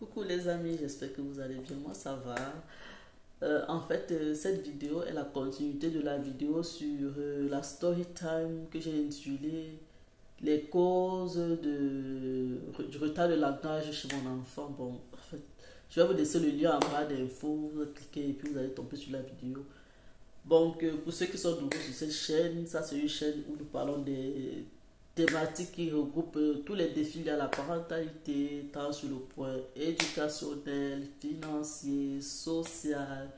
Coucou les amis, j'espère que vous allez bien, moi ça va. Cette vidéo est la continuité de la vidéo sur la story time que j'ai intitulée les causes du retard de langage chez mon enfant. Bon, en fait, je vais vous laisser le lien en bas d'infos, vous cliquez et puis vous allez tomber sur la vidéo. Donc, pour ceux qui sont nouveaux sur cette chaîne, ça c'est une chaîne où nous parlons des thématiques qui regroupent tous les défis liés à la parentalité, tant sur le point éducationnel, financier, social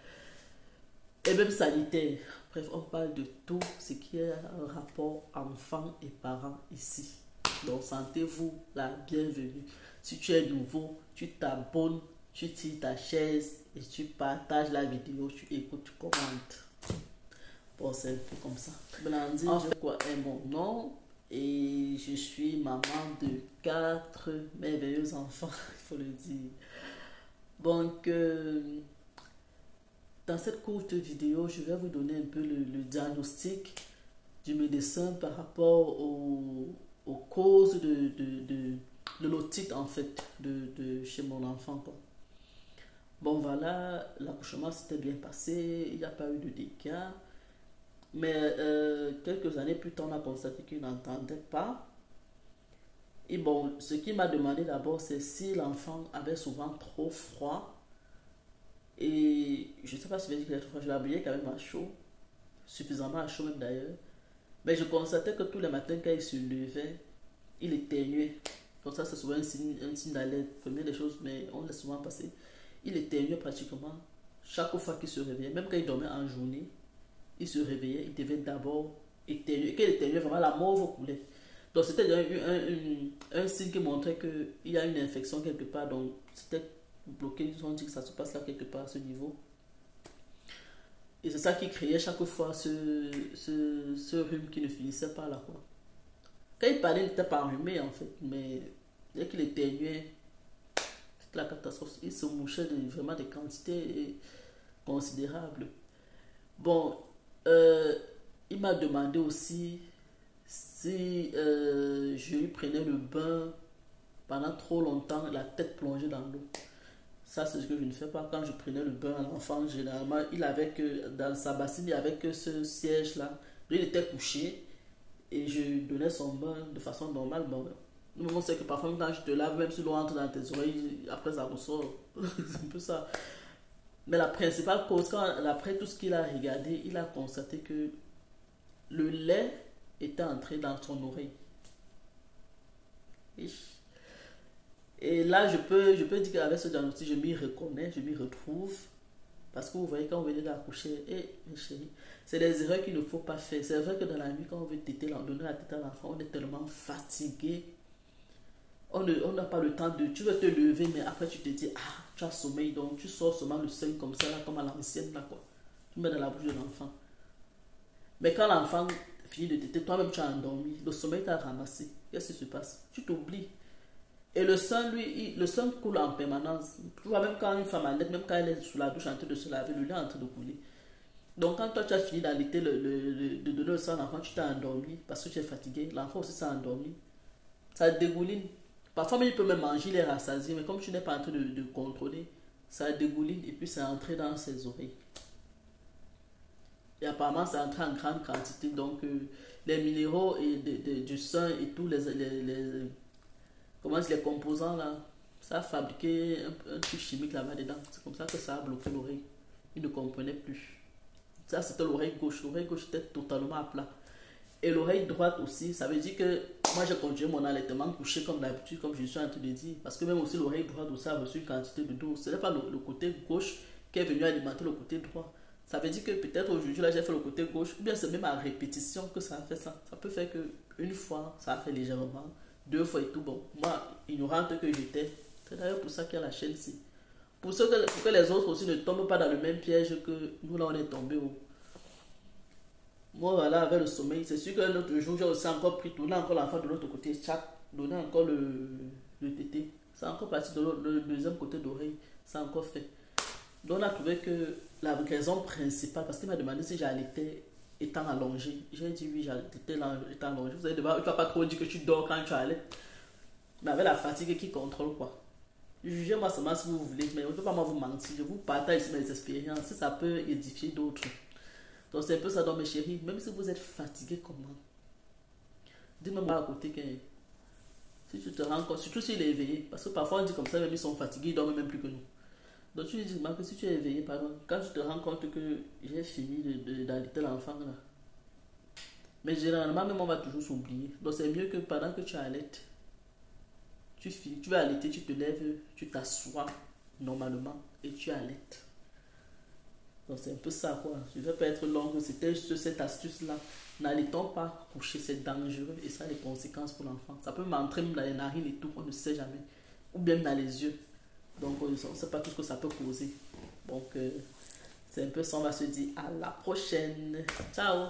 et même sanitaire. Bref, on parle de tout ce qui est un rapport enfant et parents ici. Donc, sentez-vous la bienvenue. Si tu es nouveau, tu t'abonnes, tu tires ta chaise et tu partages la vidéo, tu écoutes, tu commentes. Bon, c'est un peu comme ça. Blandine, quoi est mon nom? Et je suis maman de 4 merveilleux enfants, il faut le dire. Donc, dans cette courte vidéo, je vais vous donner un peu le diagnostic du médecin par rapport aux causes de l'otite, en fait, chez mon enfant, quoi. Bon, voilà, l'accouchement s'était bien passé, il n'y a pas eu de dégâts. Mais quelques années plus tard, on a constaté qu'il n'entendait pas. Et bon, ce qu'il m'a demandé d'abord, c'est si l'enfant avait souvent trop froid. Et je ne sais pas si je vais dire qu'il est trop froid, je l'habillais quand même à chaud, suffisamment à chaud même d'ailleurs. Mais je constatais que tous les matins, quand il se levait, il éternuait. Donc ça, c'est souvent un signe d'alerte, première des choses, mais on l'a souvent passé. Il éternuait pratiquement chaque fois qu'il se réveillait, même quand il dormait en journée. Il se réveillait, il devait d'abord éternuer. Et quand il éternuait, vraiment la morve coulait. Donc c'était un signe qui montrait qu'il y a une infection quelque part. Donc c'était bloqué, ils ont dit que ça se passe là quelque part à ce niveau. Et c'est ça qui créait chaque fois ce rhume qui ne finissait pas là, quoi. Quand il parlait, il n'était pas enrhumé en fait. Mais dès qu'il éternuait, c'était la catastrophe. Il se mouchait vraiment des quantités considérables. Bon, il m'a demandé aussi si je lui prenais le bain pendant trop longtemps, la tête plongée dans l'eau. Ça, c'est ce que je ne fais pas. Quand je prenais le bain à l'enfant, généralement, il avait que, dans sa bassine, il n'y avait que ce siège-là. Il était couché et je lui donnais son bain de façon normale. Bon, on sait que parfois, quand je te lave, même si l'eau entre dans tes oreilles, après ça ressort. C'est un peu ça. Mais la principale cause, après tout ce qu'il a regardé, il a constaté que le lait était entré dans son oreille. Et là, je peux dire qu'avec ce diagnostic, je m'y reconnais, je m'y retrouve. Parce que vous voyez, quand vous venez d'accoucher, mes chéris, c'est des erreurs qu'il ne faut pas faire. C'est vrai que dans la nuit, quand on veut donner la tête à l'enfant, on est tellement fatigué. On n'a pas le temps de... Tu veux te lever, mais après tu te dis, ah, tu as sommeil, donc tu sors seulement le sein comme ça, là, comme à l'ancienne, là, quoi. Tu mets dans la bouche de l'enfant. Mais quand l'enfant finit de téter, toi-même tu as endormi, le sommeil t'a ramassé. Qu'est-ce qui se passe? Tu t'oublies. Et le sang, lui, le sang coule en permanence. Tu vois, même quand une femme allait, même quand elle est sous la douche en train de se laver, le lait est en train de couler. Donc quand toi tu as fini d'allaiter, de donner le sang à l'enfant, tu t'es endormi parce que tu es fatigué. L'enfant aussi s'est endormi. Ça dégouline. Parfois, il peut même manger, il est rassasié, mais comme tu n'es pas en train de contrôler, ça dégouline et puis c'est entré dans ses oreilles. Et apparemment, c'est entré en grande quantité. Donc, les minéraux du sang et tous les composants là, ça a fabriqué un truc chimique là-bas dedans. C'est comme ça que ça a bloqué l'oreille. Il ne comprenait plus. Ça, c'était l'oreille gauche. L'oreille gauche était totalement à plat. Et l'oreille droite aussi, ça veut dire que moi j'ai continué mon allaitement couché comme d'habitude, comme je suis en train de dire. Parce que même aussi l'oreille droite aussi a reçu une quantité de dose. Ce n'est pas le côté gauche qui est venu alimenter le côté droit. Ça veut dire que peut-être aujourd'hui là j'ai fait le côté gauche, ou bien c'est même à répétition que ça a fait ça. Ça peut faire qu'une fois ça a fait légèrement, 2 fois et tout. Bon, moi, ignorante que j'étais, c'est d'ailleurs pour ça qu'il y a la chaîne ici. Pour que les autres aussi ne tombent pas dans le même piège que nous là on est tombés. Moi, voilà, avec le sommeil, c'est sûr qu'un autre jour, j'ai aussi encore pris, tourner encore l'enfant de l'autre côté, tchac, donner encore le tété. C'est encore parti de le deuxième côté d'oreille, c'est encore fait. Donc, on a trouvé que la raison principale, parce qu'il m'a demandé si j'allaitais étant allongé. J'ai dit oui, j'allaitais étant allongé. Tu ne vas pas trop dire que tu dors quand tu allaites. Mais avec la fatigue qui contrôle, quoi. Jugez-moi seulement si vous voulez, mais je ne peux pas moi vous mentir. Je vous partage mes expériences, si ça peut édifier d'autres. Donc c'est un peu ça dans mes chéris. Même si vous êtes fatigué comment, dis-moi pas à côté que si tu te rends compte, surtout s'il est éveillé, parce que parfois on dit comme ça, même ils sont fatigués, ils dorment même plus que nous. Donc tu lui dis que si tu es éveillé, pardon, quand tu te rends compte que j'ai fini d'allaiter l'enfant là. Mais généralement, même on va toujours s'oublier. Donc c'est mieux que pendant que tu allaites, tu finis, tu vas allaiter, tu te lèves, tu t'assois normalement et tu allaites. Donc c'est un peu ça quoi. Je ne vais pas être longue, c'était juste cette astuce-là. N'allaitons pas coucher, c'est dangereux et ça a des conséquences pour l'enfant. Ça peut m'entraîner dans les narines et tout, on ne sait jamais. Ou bien dans les yeux. Donc on ne sait pas tout ce que ça peut causer. Donc c'est un peu ça, on va se dire à la prochaine. Ciao.